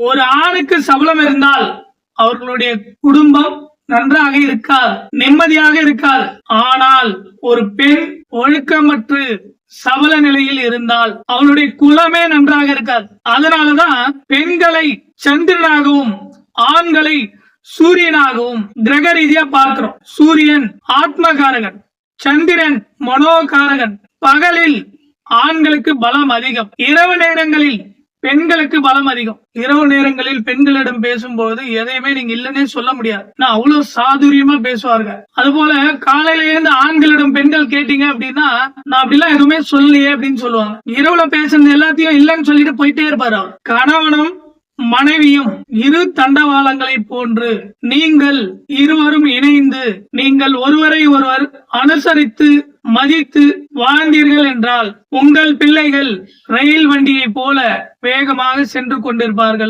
ஒரு ஆணுக்கு சபலம் இருந்தால் அவர்களுடைய குடும்பம் நன்றாக இருக்காது, நிம்மதியாக இருக்காது. ஆனால் ஒரு பெண் ஒழுக்கமற்று சபல நிலையில் இருந்தால் அவளுடைய குலமே நன்றாக இருக்காது. அதனாலதான் பெண்களை சந்திரனாகவும் ஆண்களை சூரியனாகவும் கிரக ரீதியா பார்க்கிறோம். சூரியன் ஆத்மகாரகன், சந்திரன் மனோகாரகன். பகலில் ஆண்களுக்கு பலம் அதிகம், இரவு நேரங்களில் பெண்களுக்கு பலம் அதிகம். இரவு நேரங்களில் பெண்களிடம் பேசும்போது எதையுமே நீங்க இல்லன்னே சொல்ல முடியாது, நான் அவ்வளவு சாதுரியமா பேசுவார்கள். அதுபோல காலையில இருந்து ஆண்களிடம் பெண்கள் கேட்டீங்க அப்படின்னா நான் அப்படிலாம் எதுவுமே சொல்லலையே அப்படின்னு சொல்லுவாங்க. இரவுல பேசுறது எல்லாத்தையும் இல்லன்னு சொல்லிட்டு போயிட்டே இருப்பாரு அவர். கணவனும் மனைவியும் இரு தண்டவாளங்களை போன்று நீங்கள் இருவரும் இணைந்து நீங்கள் ஒருவரை ஒருவர் அனுசரித்து மதித்து வாழ்ந்தீர்கள் என்றால் உங்கள் பிள்ளைகள் ரயில் வண்டியை போல வேகமாக சென்று கொண்டிருப்பார்கள்.